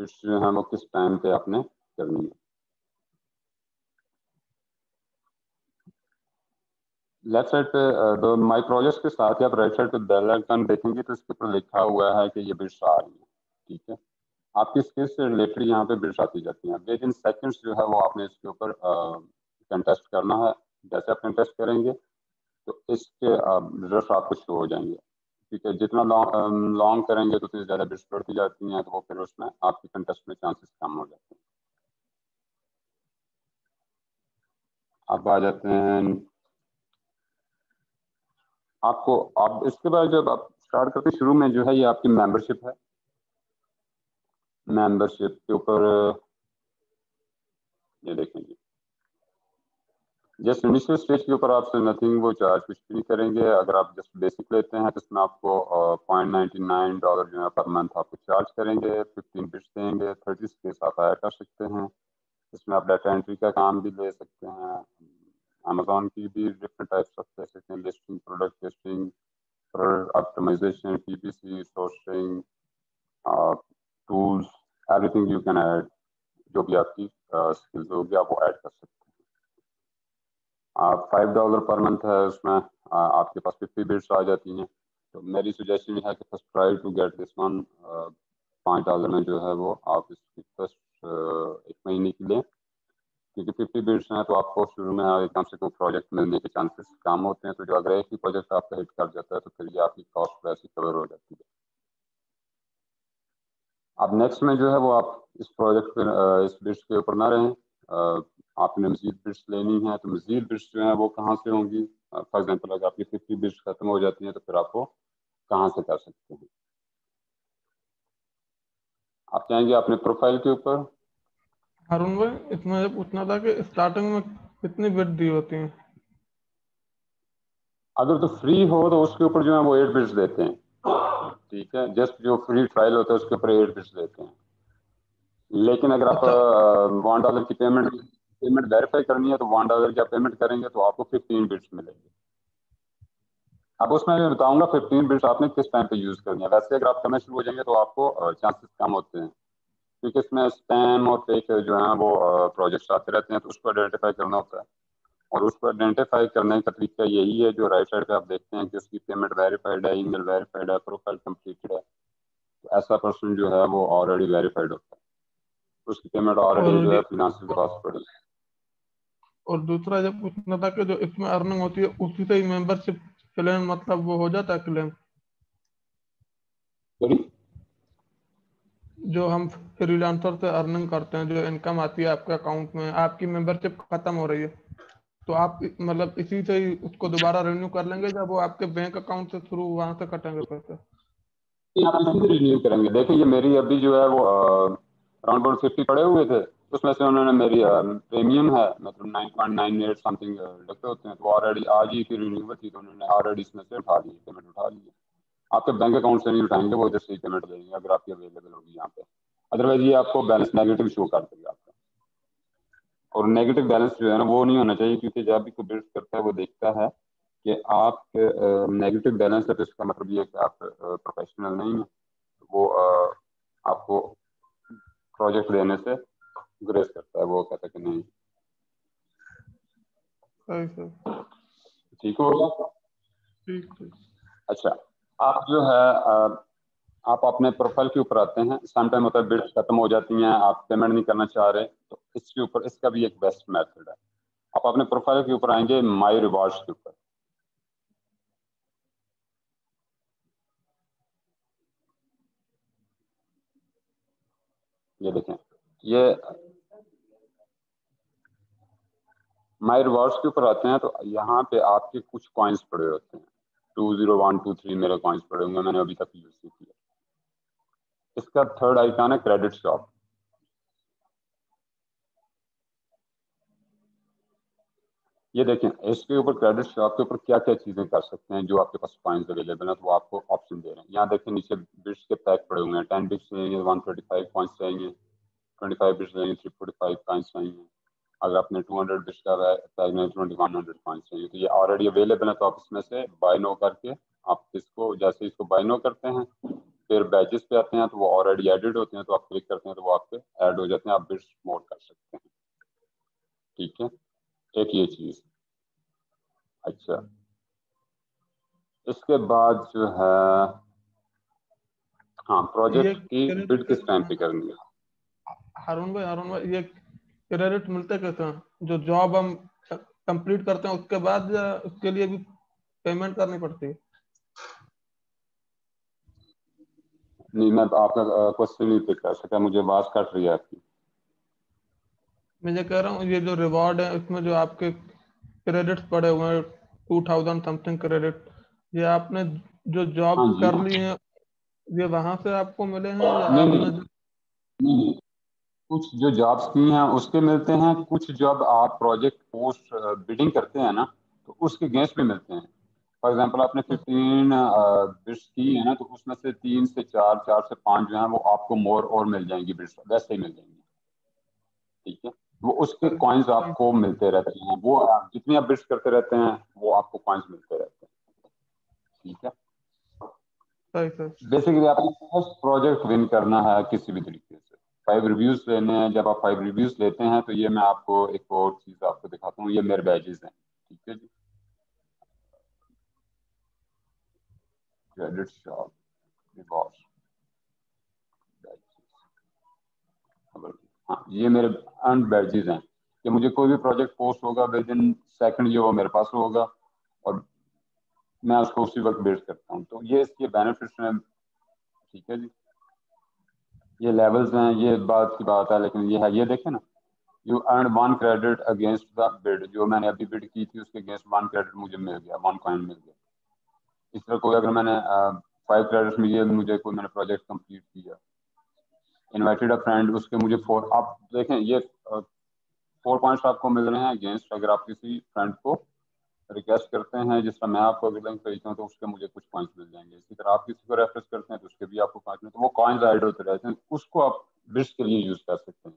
Bits جو ہیں وہ کس ٹائم پہ آپ نے کرنی ہے. لیفٹ سائڈ پہ مائی پروجیکٹ کے ساتھ ہی آپ رائٹ سائڈ پہ بیل آئیکن دیکھیں گے تو اس کے اوپر لکھا ہوا ہے کہ یہ بٹس آ رہی ہیں. ٹھیک ہے, آپ کی اسکل سے ریلیٹڈ یہاں پہ بٹس آتی جاتی ہیں. ود ان سیکنڈس جو ہے وہ آپ نے اس کے اوپر کنٹیسٹ کرنا ہے. جیسے آپ کنٹیسٹ کریں گے تو اس کے ریزلٹس آپ کو شو ہو جائیں گے. ٹھیک ہے, جتنا لانگ کریں گے تو اتنی زیادہ بٹس بڑھتی جاتی ہیں, تو وہ پھر اس میں آپ کی کنٹیسٹ میں چانسز کم ہو جاتے ہیں. اب آ جاتے ہیں آپ کو. آپ اس کے بعد جب آپ اسٹارٹ کرتے شروع میں جو ہے یہ آپ کی ممبرشپ ہے. ممبرشپ کے اوپر یہ دیکھیں گے جسٹ انیشیل اسٹیج کے اوپر آپ سے نتھنگ وہ چارج کچھ بھی نہیں کریں گے. اگر آپ جسٹ بیسک لیتے ہیں تو اس میں آپ کو $0.99 جو ہے پر منتھ آپ کو چارج کریں گے. 15 بٹس دیں گے. 30 اسپیس آپ ایڈ کر سکتے ہیں. اس میں آپ ڈیٹا انٹری کا کام بھی لے سکتے ہیں. امیزون کی بھی ڈفرنٹ ٹائپس آف لے سکتے ہیں, listing, product listing, optimization, PPC, sourcing, tools, everything you can add. جو بھی آپ کی اسکلز ہوگی آپ وہ ایڈ کر سکتے ہیں. $5 پر منتھ ہے, اس میں آپ کے پاس 50 بٹس آ جاتی ہیں. تو میری سجیشن یہ ہے کہ first try to get this one. $5 میں جو ہے وہ آپ اس کی فرسٹ 1 مہینے کی لیں, کیونکہ 50 بٹس ہیں تو آپ کو شروع میں کم سے کم پروجیکٹ ملنے کے چانسز کم ہوتے ہیں. تو جو اگر ایک ہی پروجیکٹ آپ کا ہٹ کر جاتا ہے تو پھر یہ آپ کی کاسٹ ویسے کور ہو جاتی ہے. اب نیکسٹ میں جو ہے وہ آپ اس پروجیکٹ پہ اس بٹس کے اوپر نہ رہیں. آپ نے مزید بٹس لینی ہے تو مزید بٹس جو ہیں وہ کہاں سے ہوں گی. فار ایگزامپل اگر آپ کی 50 بٹس ختم ہو جاتی ہیں تو پھر آپ کو کہاں سے کر سکتے ہیں. آپ جائیں گے اپنے پروفائل کے اوپر. ہارون بھائی اس میں پوچھنا تھا کہ اسٹارٹنگ میں کتنی بٹ دی ہوتی ہیں. اگر تو فری ہو تو اس کے اوپر جو ہے وہ 8 بٹس دیتے ہیں. ٹھیک ہے, جسٹ جو فری ٹرائل ہوتا ہے اس کے اوپر 8 بٹس دیتے ہیں. لیکن اگر آپ اچھا $1 کی پیمنٹ ویریفائی کرنی ہے تو $1 کی آپ پیمنٹ کریں گے تو آپ کو 15 بٹس ملیں گے. اب اس میں بتاؤں گا 15 بٹس آپ نے کس ٹائم پہ یوز کرنی ہے. ویسے اگر آپ کرنا شروع ہو جائیں گے تو آپ کو چانسز کم ہوتے ہیں, کیونکہ اس میں اسپیم اور فیک جو ہیں وہ پروجیکٹس آتے رہتے ہیں, تو اس کو آئیڈینٹیفائی کرنا ہوتا ہے. اور اس کو آئیڈینٹیفائی کرنے کا طریقہ یہی ہے جو رائٹ سائڈ پہ آپ دیکھتے ہیں کہ اس کی پیمنٹ ویریفائڈ ہے, ای میل ویریفائڈ ہے, پروفائل کمپلیٹڈ ہے. تو ایسا پرسن جو ہے وہ آلریڈی ویریفائڈ ہوتا ہے, اس کی پیمنٹ آلریڈی جو ہے فنانسل کے پاس پڑی. اور دوسرا جب پوچھنا تھا کہ جو اس میں ارننگ ہوتی ہے اسی سے ہی ممبرشپ کلیم مطلب وہ ہو جاتا ہے کلیم. جو ہم فری لانسر سے ارننگ کرتے ہیں, جو انکم آتی ہے آپ کے اکاؤنٹ میں, آپ کی ممبرشپ ختم ہو رہی ہے تو آپ مطلب اسی سے ہی اس کو دوبارہ رینیو کر لیں گے جب وہ آپ کے بینک اکاؤنٹ سے تھرو وہاں سے کٹیں گے پیسے. آپ اسی سے رینیو کریں گے. دیکھیں یہ میری ابھی جو ہے وہ اراؤنڈ 50 پڑے ہوئے تھے, اس میں سے انہوں نے میری پریمیم ہے مطلب 9.98 سم تھنگ لگتے ہوتے ہیں, تو آلریڈی آج ہی کی رینیو تھی تو انہوں نے آلریڈی اس میں سے اٹھا لی, پیمنٹ اٹھا لی. آپ کے بینک اکاؤنٹ سے نہیں اٹھائیں گے, وہ ادھر سے پیمنٹ دیں گے اگر آپ کی اویلیبل ہوگی یہاں پہ. ادروائز یہ آپ کو بیلنس نیگیٹو شو کر دے گا آپ کا. اور نیگیٹو بیلنس جو ہے نا وہ نہیں ہونا چاہیے, کیونکہ جب بھی کوئی بلڈ کرتا ہے وہ دیکھتا ہے کہ آپ نیگیٹو بیلنس ہے تو اس کا مطلب یہ ہے کہ آپ پروفیشنل نہیں ہیں. وہ آپ کو پروجیکٹ دینے سے گریز کرتا ہے, وہ کہتا ہے کہ نہیں. ٹھیک ہوگا. اچھا, آپ جو ہے آپ اپنے پروفائل کے اوپر آتے ہیں. سم ٹائم ہوتا ہے بلڈ ختم ہو جاتی ہیں, آپ پیمنٹ نہیں کرنا چاہ رہے, تو اس کے اوپر اس کا بھی ایک بیسٹ میتھڈ ہے. آپ اپنے پروفائل کے اوپر آئیں گے مائی ریوارڈس کے اوپر. یہ دیکھیں, یہ مائی ریوارڈس کے اوپر آتے ہیں تو یہاں پہ آپ کے کچھ کوائنس پڑے ہوتے ہیں. 20123 میرے کوائنس پڑے ہوئے, میں نے ابھی تک یوز نہیں کیا. اس کا تھرڈ آئیکن ہے کریڈٹ شاپ. یہ دیکھیں اس کے اوپر کریڈٹ شاپ کے اوپر کیا کیا چیزیں کر سکتے ہیں جو آپ کے پاس کوائنس اویلیبل ہیں, تو وہ آپ کو آپشن دے رہے ہیں. یہاں دیکھیں نیچے بٹس کے پیک پڑے ہوئے ہیں. 10 بٹس چاہیے 135 کوائنس چاہیے, 25 بٹس چاہیے 345 کوائنس چاہیے. اگر آپ نے 200 بٹس کا پیک میں 2100 کوائنس چاہیے, تو یہ آلریڈی اویلیبل ہے. تو آپ اس میں سے بائی نو کر کے آپ اس کو جیسے اس کو بائی نو کرتے ہیں پھر بیچز پہ آتے ہیں تو وہ آلریڈی ایڈڈ ہوتے ہیں، تو آپ کلک کرتے ہیں تو وہ آپ پہ ایڈ ہو جاتے ہیں، آپ بڈس مور کر سکتے ہیں. ٹھیک ہے، ایک یہ چیز. اچھا اس کے بعد جو ہے ہاں پروجیکٹ کی بڈ کس ٹائم پہ کرنی ہے. ہارون بھائی یہ کریڈٹ ملتے کیسے ہیں؟ جو جاب ہم کمپلیٹ کرتے ہیں اس کے بعد یا اس کے لیے بھی پیمنٹ کرنی پڑتی ہے؟ نہیں میں آپ کا کوشچن نہیں پک کر سکا، مجھے آواز کٹ رہی ہے آپ کی. میں یہ کہہ رہا ہوں یہ جو ریوارڈ ہے اس میں جو آپ کے کریڈٹس پڑے ہوئے ہیں 2000 سم تھنگ کریڈٹ، یہ آپ نے جو جاب ہاں جی، کر لی ہے یہ وہاں سے آپ کو ملے ہیں یا نہیں آپ نہیں نے نہیں، کچھ جو جابس کی ہیں اس کے ملتے ہیں، کچھ جب آپ پروجیکٹ پوسٹ بڈنگ کرتے ہیں نا تو اس کے اگینسٹ بھی ملتے ہیں. فار ایگزامپل آپ نے 15 بڈس کی ہیں نا تو اس میں سے 3 سے 4 4 سے 5 جو ہیں وہ آپ کو مور اور مل جائیں گی، بڈس ویسے ہی مل جائیں گی. ٹھیک ہے، وہ اس کے کوائنز آپ کو ملتے رہتے ہیں، وہ جتنی آپ بڈس کرتے رہتے ہیں وہ آپ کو کوائنز ملتے رہتے ہیں. ٹھیک ہے، بیسیکلی آپ کو فرسٹ پروجیکٹ ون کرنا ہے کسی بھی طریقے سے. 5 ریویوز لینے ہیں، جب آپ 5 ریویوز لیتے ہیں تو یہ میں آپ کو ایک اور چیز آپ کو دکھاتا ہوں، یہ میرے بیجز ہیں. ٹھیک ہے جی، کریڈٹ شاپ ریوارڈ، ہاں یہ میرے ارنڈ بیجز ہیں کہ مجھے کوئی بھی پروجیکٹ پوسٹ ہوگا ود ان سیکنڈ جو وہ میرے پاس ہوگا اور میں اس کو اسی وقت بیٹ کرتا ہوں. تو یہ اس کے بینیفٹس ہیں. ٹھیک ہے جی، یہ لیولز ہیں، یہ بات کی بات ہے، لیکن یہ ہے یہ دیکھیں نا، you earn 1 credit against the bid, جو میں نے ابھی بڈ کی تھی اس کے اگینسٹ 1 کریڈٹ مجھے مل گیا، 1 کوائن مل گیا. اس طرح کوئی اگر میں نے 5 کریڈٹس میں یہ مجھے کوئی میں نے پروجیکٹ کمپلیٹ کیا، انوائٹیڈ اے فرینڈ، اس کے مجھے 4، آپ دیکھیں یہ 4 پوائنٹس آپ کو مل رہے ہیں اگینسٹ اگر آپ کسی فرینڈ کو ریکویسٹ کرتے ہیں، جس طرح میں آپ کو اگر لنک بھیجتا ہوں تو اس کے مجھے کچھ پوائنٹس مل جائیں گے. اسی طرح آپ کسی کو ریفرنس کرتے ہیں تو اس کے بھی آپ کو پوائنٹس ملتے ہیں، وہ کوائنز ایڈ ہوتے رہتے ہیں، اس کو آپ بڈس کے لیے یوز کر سکتے ہیں.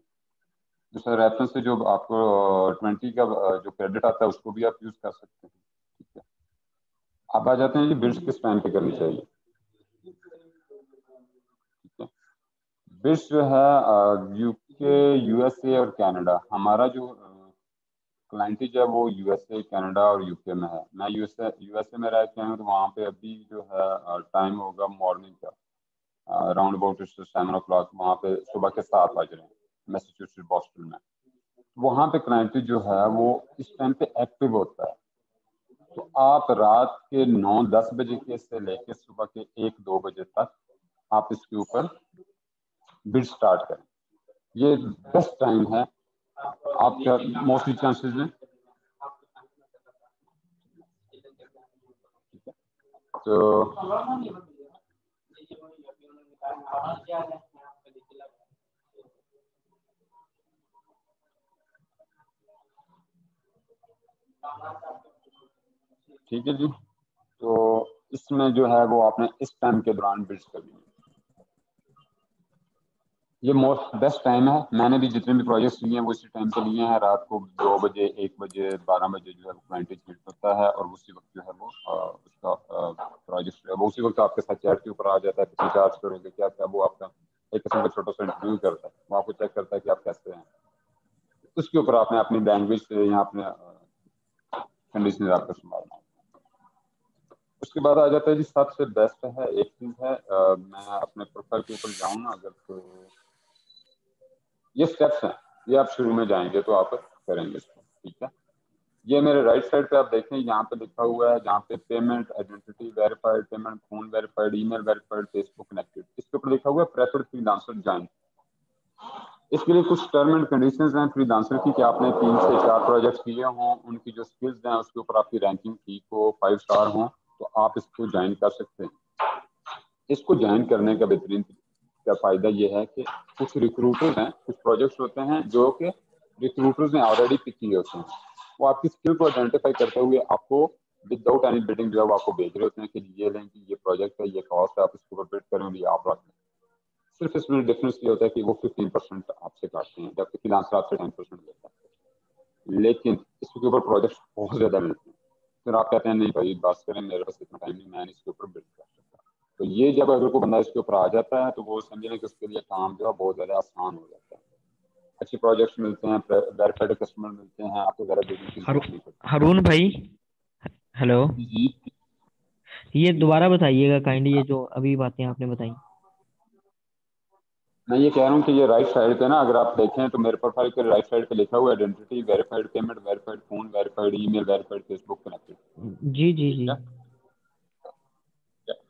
دوسرا ریفرنس سے جو آپ کو 20 کا جو کریڈٹ آتا ہے اس کو بھی آپ یوز کر سکتے ہیں. ٹھیک ہے، اب آ جاتے ہیں جی بڈس کس ٹائم پہ کرنی چاہیے. ٹھیک ہے، بڈس جو ہے یو کے، یو ایس اے اور کینیڈا، ہمارا جو کلائنٹیج ہے وہ یو ایس اے، کینیڈا اور یو کے میں ہے. میں یو ایس اے میں رہ کے ہوں تو وہاں پہ ابھی جو ہے ٹائم ہوگا مارننگ کا اراؤنڈ اباؤٹ 7 o'clock، وہاں پہ صبح کے 7 بج رہے ہیں میساچیوسیٹس بوسٹن میں. وہاں پہ کلائنٹیج جو ہے وہ اس ٹائم پہ ایکٹیو ہوتا ہے. تو آپ رات کے 9-10 بجے کے سے لے کے صبح کے 1-2 بجے تک آپ اس کے اوپر بڈ سٹارٹ کریں. یہ بیسٹ ٹائم ہے. آپ کا موسٹلی چانسز ہیں تو ٹھیک ہے جی، تو اس میں جو ہے وہ آپ نے اس ٹائم کے دوران بڈس کرنی ہے. یہ موسٹ بیسٹ ٹائم ہے. میں نے بھی جتنے بھی پروجیکٹس لیے ہیں وہ اسی ٹائم پہ لیے ہیں، رات کو 2 بجے، 1 بجے، 12 بجے جو ہے کلائنٹ ہٹ ہوتا ہے اور اسی وقت جو ہے وہ اس کا پروجیکٹ وہ اسی وقت آپ کے ساتھ چیٹ کے اوپر آ جاتا ہے. کسی چارج کرو گے کیا کیا، وہ آپ کا ایک قسم کا چھوٹا سا انٹرویو کرتا ہے، وہ آپ کو چیک کرتا ہے کہ آپ کیسے ہیں. اس کے اوپر آپ نے اپنی لینگویج سے یا اپنے کنڈیشن آپ کا سنبھالنا. اس کے بعد آ جاتا ہے جی سب سے بیسٹ ہے ایک چیز ہے، میں اپنے پروفائل کے اوپر جاؤں نا اگر، تو یہ اسٹیپس ہیں، یہ آپ شروع میں جائیں گے تو آپ کریں گے اس کو. ٹھیک ہے، یہ میرے رائٹ سائڈ پہ آپ دیکھیں یہاں پہ لکھا ہوا ہے جہاں پہ payment, identity verified, payment phone verified, email verified, Facebook connected, اس کے اوپر لکھا ہوا ہے پریفرڈ فری لانسر جوائن. اس کے لیے کچھ ٹرم اینڈ کنڈیشنز ہیں فری لانسر کی کہ آپ نے 3 سے 4 پروجیکٹس کیے ہوں، ان کی جو سکلز ہیں اس کے اوپر آپ کی رینکنگ ٹھیک ہو، 5 اسٹار ہوں تو آپ اس کو جوائن کر سکتے ہیں. اس کو جوائن کرنے کا بہترین کا فائدہ یہ ہے کہ کچھ ریکروٹرز ہیں، کچھ پروجیکٹس ہوتے ہیں جو کہ ریکروٹرز نے آلریڈی پک کیے ہوتے ہیں، وہ آپ کی اسکل کو آئیڈینٹیفائی کرتے ہوئے آپ کو وداؤٹ اینی بڈنگ جو ہے وہ آپ کو بھیج رہے ہوتے ہیں کہ یہ لیں کہ یہ پروجیکٹ ہے، یہ کاسٹ ہے، آپ اس کے اوپر بڈ کریں گے، آپ رکھ لیں. صرف اس میں ڈفرینس یہ ہوتا ہے کہ وہ 15% آپ سے کاٹتے ہیں جبکہ فریلانسر آپ سے 10% لیتا ہے، لیکن اس کے اوپر پروجیکٹس بہت زیادہ ملتے ہیں. پھر آپ کہتے ہیں نہیں بھائی بات کریں، میرے پاس اتنا ٹائم نہیں، میں اس کے اوپر بلڈ کر سکتا. تو یہ جب اگر کوئی بندہ اس کے اوپر آ جاتا ہے تو وہ سمجھ لیں کہ اس کے لیے کام جو ہے بہت زیادہ آسان ہو جاتا ہے. اچھے پروجیکٹس ملتے ہیں, ویریفائڈ کسٹمر ملتے ہیں, آپ کو ذرا دیکھنے کی ضرورت نہیں پڑتی. ہارون بھائی ہیلو, جی یہ دوبارہ بتائیے گا کائنڈلی, یہ جو ابھی باتیں آپ نے بتائیں. میں یہ کہہ رہا ہوں کہ یہ رائٹ سائڈ پہ نا اگر آپ دیکھیں تو میرے پروفائل کے رائٹ سائڈ پہ لکھا ہوا ہے identity verified payment verified phone verified email verified Facebook connected. جی جی جی.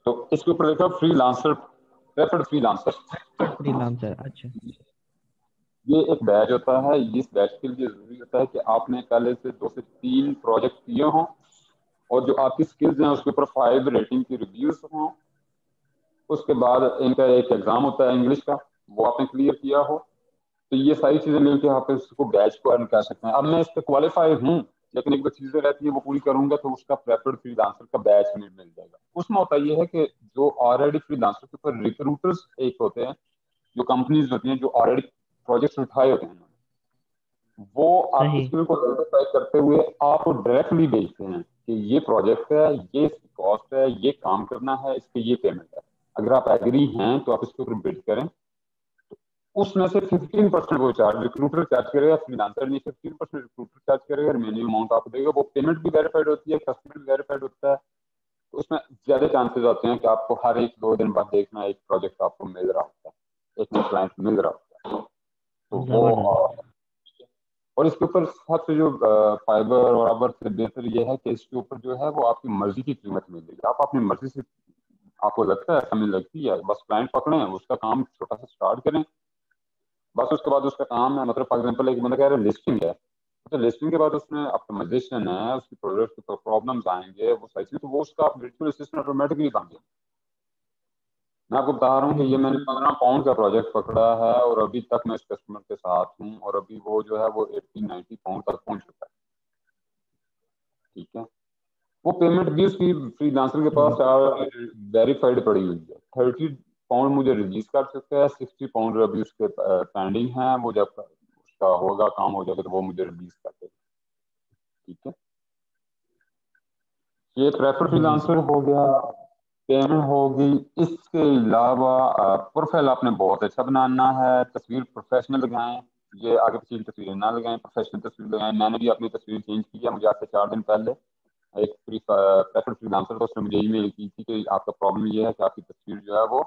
تو اس کے اوپر لکھا freelancer preferred freelancer. Freelancer, اچھا. یہ ایک بیچ ہوتا ہے. اس بیچ کے لیے ضروری ہوتا ہے کہ آپ نے پہلے سے 2 سے 3 پروجیکٹ کیے ہوں اور جو آپ کی اسکلز ہیں اس کے اوپر 5 ریٹنگ کی ریویوز ہوں. اس کے بعد ان کا ایک ایگزام ہوتا ہے انگلش کا, وہ آپ نے کلیئر کیا ہو. تو یہ ساری چیزیں مل کے آپ اس کو بیچ کو ارن کر سکتے ہیں. اب میں اس پہ کوالیفائی ہوں لیکن ایک دو چیزیں رہتی ہیں وہ پوری کروں گا تو اس کا پریفرڈ فری لانسر کا بیچ مل جائے گا. اس میں ہوتا یہ ہے کہ جو آلریڈی فری لانسر کے اوپر ریکروٹرز ایک ہوتے ہیں, جو کمپنیز ہوتی ہیں جو آلریڈی پروجیکٹس اٹھائے ہوتے ہیں, وہ آپ کی اسکل کو آئیڈینٹیفائی کرتے ہوئے آپ کو ڈائریکٹلی بھیجتے ہیں کہ یہ پروجیکٹ ہے, یہ اس کی کاسٹ ہے, یہ کام کرنا ہے, اس کی یہ پیمنٹ ہے. اگر آپ ایگری ہیں تو آپ اس کے اوپر بڈ کریں. اس میں سے 15% وہ چارج ریکروٹر چارج کرے گا, فری لانسر نہیں. 15% ریکروٹر چارج کرے گا, ریمیننگ اماؤنٹ آپ کو دے گا. وہ پیمنٹ بھی ویریفائڈ ہوتی ہے, کسٹمر بھی ویریفائڈ ہوتا ہے. تو اس میں زیادہ چانسز ہوتے ہیں کہ آپ کو ہر 1-2 دن بعد دیکھنا ایک پروجیکٹ آپ کو مل رہا ہوتا ہے, ایک نیا کلائنٹ مل رہا ہوتا ہے. تو وہ اور اس کے اوپر سب سے جو فائبر اور ابر سے بہتر یہ ہے کہ اس کے اوپر جو ہے وہ آپ کی مرضی کی قیمت مل رہی ہے. آپ اپنی مرضی سے, آپ کو لگتا ہے سمجھ لگتی ہے, بس کلائنٹ پکڑیں, اس کا کام چھوٹا سا اسٹارٹ کریں, بس اس کے بعد اس کا کام ہے. مطلب فار ایگزامپل ایک بندہ کہہ رہا ہے لسٹنگ ہے, تو لسٹنگ کے بعد اس میں آپٹیمائزیشن ہے, اس کی پروڈکٹ کے پرابلمز آئیں گے, وہ ساری چیزیں, تو وہ اس کا ورچوئل اسسٹنٹ آٹومیٹکلی بن گیا. میں آپ کو بتا رہا ہوں کہ یہ میں نے 15 پاؤنڈ کا پروجیکٹ پکڑا ہے اور ابھی تک میں اس کسٹمر کے ساتھ ہوں, اور ابھی وہ جو ہے وہ 80-90 پاؤنڈ تک پہنچ چکا ہے. ٹھیک ہے, وہ پیمنٹ بھی اس کی فری لانسر کے پاس ویریفائڈ پڑی ہوئی ہے. 30 پاؤنڈ مجھے ریلیز کر سکتا ہے, 60 پاؤنڈ ابھی اس کے پینڈنگ ہیں. وہ جب اس کا ہوگا, کام ہو جائے گا تو وہ مجھے ریلیز کر دے گا. ٹھیک ہے, یہ پریفر فری لانسر ہو گیا, پیمنٹ ہوگی. اس کے علاوہ پروفائل آپ نے بہت اچھا بنانا ہے, تصویر پروفیشنل لگائیں. یہ آگے پیچھے کی تصویر نہ لگائیں, پروفیشنل تصویر لگائیں. میں نے بھی اپنی تصویر چینج کی ہے. مجھے آج سے 4 دن پہلے ایک پریفر فری لانسر تھا, اس نے مجھے ای میل کی تھی کہ آپ کا پرابلم یہ ہے کہ آپ کی تصویر جو ہے وہ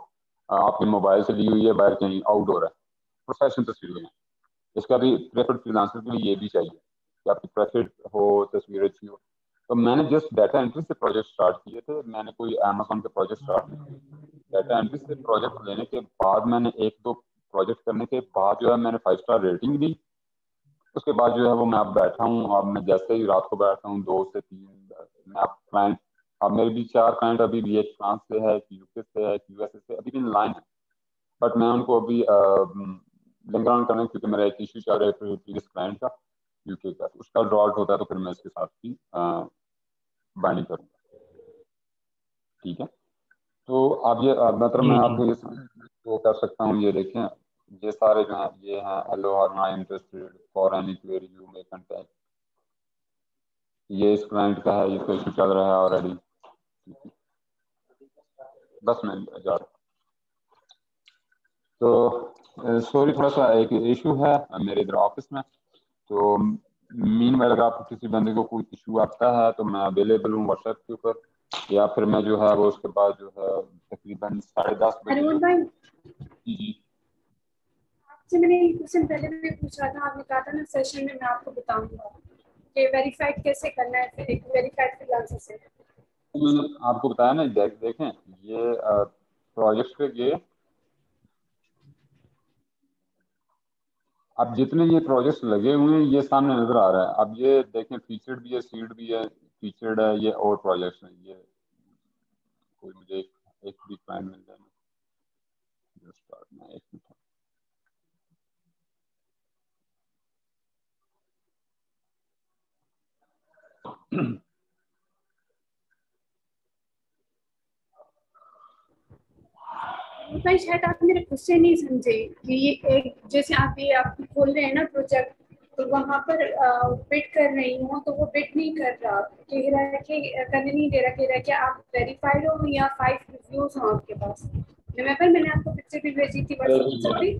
آپ کے موبائل سے لی ہوئی ہے, باہر کہیں آؤٹ ڈور ہے. پروفیشنل تصویر لگائیں. اس کا بھی پریفر فری لانسر کے لیے یہ بھی چاہیے کہ آپ کی پریفر ہو, تصویر اچھی ہو. تو میں نے جسٹ ڈیٹا انٹری سے پروجیکٹ اسٹارٹ کیے تھے. میں نے کوئی امیزون کے پروجیکٹ اسٹارٹ نہیں کیے. ڈیٹا انٹری سے پروجیکٹ لینے کے بعد میں نے 1-2 پروجیکٹ کرنے کے بعد جو ہے میں نے 5 اسٹار ریٹنگ دی. اس کے بعد جو ہے وہ میں اب بیٹھا ہوں. اب میں جیسے ہی رات کو بیٹھا ہوں 2 سے 3 میں اب کلائنٹ, اب میرے بھی 4 کلائنٹ ابھی بھی, ایک فرانس سے ہے, ایک یو کے سے ہے, ایک یو ایس اے سے, ابھی بھی ان لائن ہے. بٹ میں ان کو ابھی لنک آن کرنا, کیونکہ میرا ایک ایشو چل رہا ہے پریویس کلائنٹ کا یو کے کا, اس کا ڈراٹ ہوتا ہے تو پھر میں اس کے ساتھ بھی بائنڈنگ کروں گا. ٹھیک ہے, تو اب یہ مطلب میں آپ کو یہ کر سکتا ہوں. یہ دیکھیں, یہ سارے جو ہیں یہ ہیں ہیلو اور not interested for any query you may contact. یہ اس کلائنٹ کا ہے, اس کا ایشو چل رہا ہے آلریڈی. بس میں جا رہا ہوں. تو سوری, تھوڑا سا ایک ایشو ہے میرے ادھر آفس میں. تو مین وائل اگر آپ کو کسی بندے کو کوئی ایشو آتا ہے تو میں اویلیبل ہوں واٹس ایپ کے اوپر, یا پھر میں جو ہے وہ اس کے بعد جو ہے تقریباً 10:30 بجے. ہارون بھائی, جی آپ سے میں نے کچھ دن پہلے بھی پوچھا تھا, آپ نے کہا تھا نا سیشن میں میں آپ کو بتاؤں گا کہ ویریفائڈ کیسے کرنا ہے, پھر ایک ویریفائڈ فری لانسر سے. میں نے آپ کو بتایا نا, دیکھیں یہ پروجیکٹ پہ یہ اب جتنے یہ پروجیکٹس لگے ہوئے ہیں یہ سامنے نظر آ رہا ہے. اب یہ دیکھیں فیچرڈ بھی ہے, سیڈ بھی ہے, فیچرڈ ہے, یہ اور پروجیکٹس ہیں. یہ کوئی مجھے ایک بھی کلائنٹ مل جائے ایک منٹ. بھائی شاید آپ میرے خود سے نہیں سمجھے کہ یہ ایک جیسے آپ یہ آپ کھول رہے ہیں نا پروجیکٹ, تو وہاں پر بٹ کر رہی ہوں تو وہ بٹ نہیں کر رہا، کہہ رہا ہے کہ کرنے نہیں دے رہا، کہہ رہا ہے کہ آپ ویریفائڈ ہو یا 5 ریویوز ہوں آپ کے پاس. ریمبر میں نے آپ کو پکچر بھی بھیجی تھی واٹس ایپ پہ.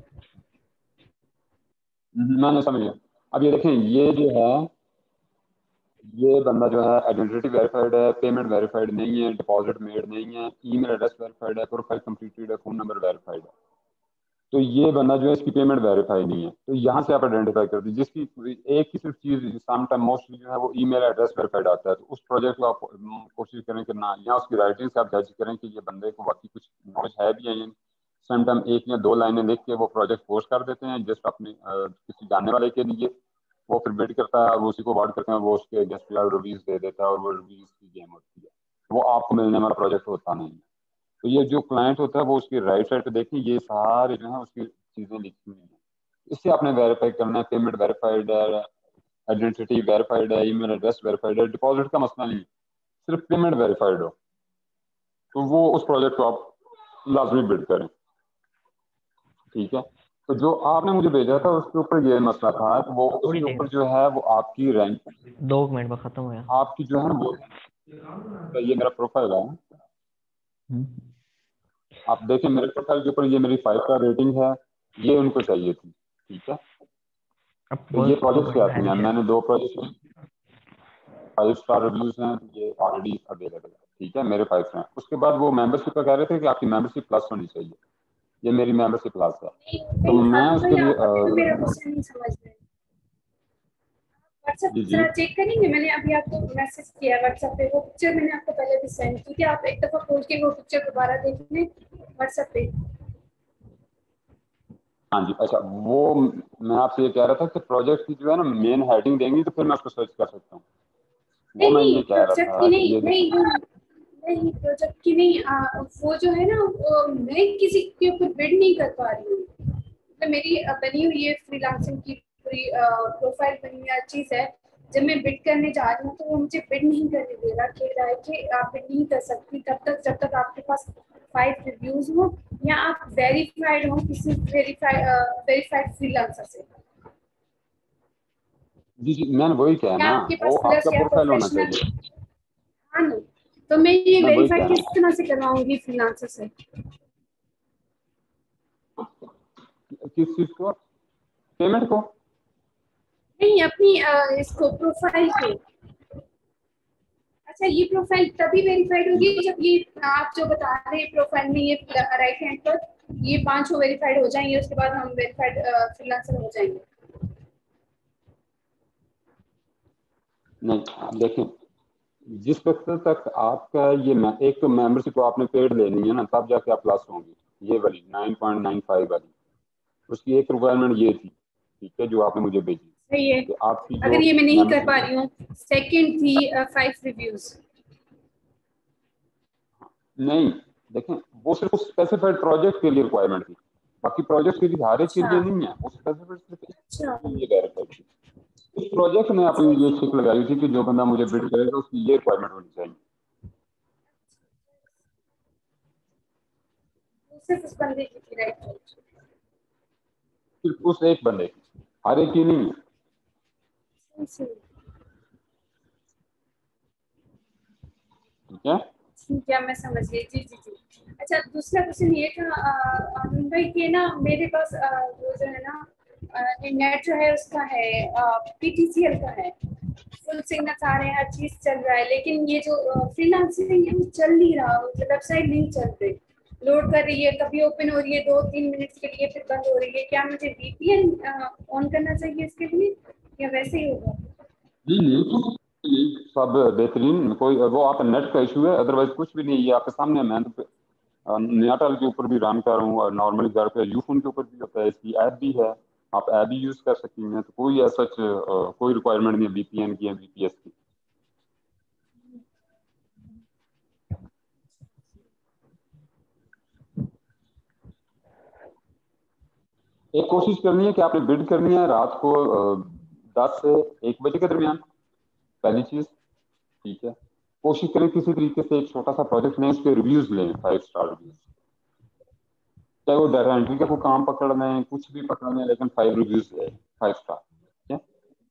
میں نے سمجھ لیا. اب یہ دیکھیں یہ جو ہے یہ بندہ جو ہے آئیڈینٹی ویریفائڈ ہے، پیمنٹ ویریفائڈ نہیں ہے، ڈپازٹ میڈ نہیں ہے، ای میل ایڈریس ویریفائڈ ہے، پروفائل کمپلیٹڈ ہے، فون نمبر ویریفائڈ ہے. تو یہ بندہ جو ہے اس کی پیمنٹ ویریفائی نہیں ہے. تو یہاں سے آپ آئیڈینٹیفائی کر دیجیے جس کی ایک ہی صرف چیز سم ٹائم موسٹلی جو ہے وہ ای میل ایڈریس ویریفائڈ آتا ہے. تو اس پروجیکٹ کو آپ کوشش کریں کہ نہ، یا اس کی رائٹنگ سے آپ جج کریں کہ یہ بندے کو واقعی کچھ نالج ہے بھی ہے. سم ٹائم 1 یا 2 لائنیں لکھ کے وہ پروجیکٹ پوسٹ کر دیتے ہیں جسٹ اپنے کسی جاننے والے کے لیے. وہ پھر بڈ کرتا ہے اور اسی کو وارڈ کرتے ہیں، وہ اس کے گیسٹ ریویوز دے دیتا ہے اور وہ ریویوز کی گیم ہوتی ہے. وہ آپ کو ملنے والا پروجیکٹ ہوتا نہیں ہے. تو یہ جو کلائنٹ ہوتا ہے وہ اس کی رائٹ سائڈ پہ دیکھیں یہ سارے جو ہیں اس کی چیزیں لکھی ہوئی ہیں. اس سے آپ نے ویریفائی کرنا ہے. پیمنٹ ویریفائڈ ہے، آئیڈینٹی ویریفائڈ ہے، ای میل ایڈریس ویریفائڈ ہے. ڈپازٹ کا مسئلہ نہیں، صرف پیمنٹ ویریفائڈ ہو تو وہ اس پروجیکٹ کو آپ لازمی بڈ کریں. ٹھیک ہے. تو جو آپ نے مجھے بھیجا تھا اس کے اوپر یہ مسئلہ تھا کہ وہ اس کے اوپر جو ہے وہ آپ کی رینک 2 منٹ میں ختم ہوا. آپ کی جو ہے نا وہ یہ میرا پروفائل ہے، آپ دیکھیں میرے پروفائل کے اوپر یہ میری 5 اسٹار ریٹنگ ہے، یہ ان کو چاہیے تھی. ٹھیک ہے. تو یہ پروجیکٹ کیا تھی، میں نے 2 پروجیکٹ 5 اسٹار ریویوز ہیں، یہ آلریڈی اویلیبل ہے. ٹھیک ہے، میرے 5 ہیں. اس کے بعد وہ ممبر شپ کا کہہ رہے تھے کہ آپ کی ممبر شپ پلس ہونی چاہیے. یہ میری ممبر شپ کلاس ہے. تو میں اس کے لیے میرا کوسچن نہیں سمجھ رہے. واٹس ایپ ذرا چیک کریں گے، میں نے ابھی آپ کو میسج کیا واٹس ایپ پہ، وہ پکچر میں نے آپ کو پہلے بھی سینڈ کی تھی. آپ ایک دفعہ کھول کے وہ پکچر دوبارہ دیکھ لیں واٹس ایپ پہ. ہاں جی. اچھا، وہ میں آپ سے یہ کہہ رہا تھا کہ پروجیکٹ کی جو ہے نا مین ہیڈنگ دیں گی تو پھر میں اس کو سرچ کر سکتا ہوں. وہ میں یہ کہہ رہا تھا کہ یہ نہیں پروجیکٹ کی نہیں، وہ جو ہے نا میں کسی کے اوپر بڈ نہیں کر پا رہی ہوں. مطلب میری بنی ہوئی ہے فری لانسنگ کی پوری پروفائل بنی ہوئی چیز ہے. جب میں بڈ کرنے جا رہی ہوں تو وہ مجھے بڈ نہیں کرنے دے رہا، کہہ رہا ہے کہ آپ بڈ نہیں کر سکتی تب تک جب تک آپ کے پاس 5 ریویوز ہوں یا آپ ویریفائڈ ہوں کسی ویریفائڈ فری لانسر سے. جی میں نے وہی کہا نا، وہ آپ کا پروفائل ہونا چاہیے. ہاں نا، تو میں یہ میں وہی ویریفائی کہہ کس طرح سے کرواؤں گی فری لانسر سے؟ کس چیز کو؟ پیمنٹ کو؟ نہیں، اپنی اس کو پروفائل کو. اچھا، یہ پروفائل تبھی ویریفائڈ ہوگی جب یہ آپ جو بتا رہے ہیں پروفائل میں یہ رائٹ ہینڈ پر یہ 5 ویریفائڈ ہو جائیں گے، اس کے بعد ہم ویریفائڈ فری لانسر ہو جائیں گے. نہیں دیکھیں، جس وقت تک آپ کا یہ ایک تو ممبر شپ آپ نے پیڈ لینی ہے نا، تب جا کے آپ پلس ہوں گے. یہ والی 9.95 والی اس کی ایک ریکوائرمنٹ یہ تھی. ٹھیک ہے، جو آپ نے مجھے بھیجی. صحیح ہے. آپ کی اگر یہ میں نہیں کر پا رہی ہوں، سیکنڈ تھی 5 ریویوز. نہیں دیکھیں، وہ صرف اسپیسیفائڈ پروجیکٹ کے لیے ریکوائرمنٹ تھی، باقی پروجیکٹ کے لیے ہر ایک کے لیے نہیں ہے. وہ اسپیسیفائڈ صرف اچھا ویریفائڈ تھی. اس پروجیکٹ میں اپنی یہ شک لگائی تھی کہ جو بندہ مجھے بڈ کرے گا اس کی یہ ریکوائرمنٹ ہونی چاہیے. صرف اس بندے کی تھی رائٹ؟ صرف اس ایک بندے کی، ہر ایک کی نہیں ہے. ٹھیک ہے، ٹھیک ہے، میں سمجھ گئی. جی جی جی. اچھا، دوسرا کوشچن یہ تھا آنند بھائی کہ نا میرے پاس وہ جو ہے نا نیٹ جو ہے اس کا ہے پی ٹی سی ایل کا ہے، فل سگنلس آ رہے ہیں، ہر چیز چل رہا ہے، لیکن یہ جو فری لانسنگ ہے وہ چل نہیں رہا، ویب سائٹ نہیں چل رہی، لوڈ کر رہی ہے، کبھی اوپن ہو رہی ہے 2-3 منٹ کے لیے پھر بند ہو رہی ہے. کیا مجھے وی پی این آن کرنا چاہیے اس کے لیے یا ویسے ہی ہوگا؟ جی سب بہترین. کوئی وہ آپ نیٹ کا ایشو ہے، ادروائز کچھ بھی نہیں. یہ آپ کے سامنے میں نیاٹل کے اوپر بھی رن کر رہا ہوں اور نارملی گھر پہ یو فون کے اوپر بھی ہوتا ہے. اس کی ایپ بھی ہے، آپ ایپ بھی یوز کر سکتی ہیں. تو کوئی ایسا کوئی ریکوائرمنٹ نہیں ہے وی پی این کی یا وی پی ایس کی. ایک کوشش کرنی ہے کہ آپ نے بڈ کرنی ہے رات کو 10 سے 1 بجے کے درمیان، پہلی چیز. ٹھیک ہے، کوشش کریں کسی طریقے سے ایک چھوٹا سا پروجیکٹ لیں، اس کے ریویوز لیں 5 اسٹار ریویوز، چاہے وہ ڈیٹا انٹری کا کوئی کام پکڑ لیں، کچھ بھی پکڑ لیں، لیکن 5 ریویوز لیں 5 اسٹار. ٹھیک ہے.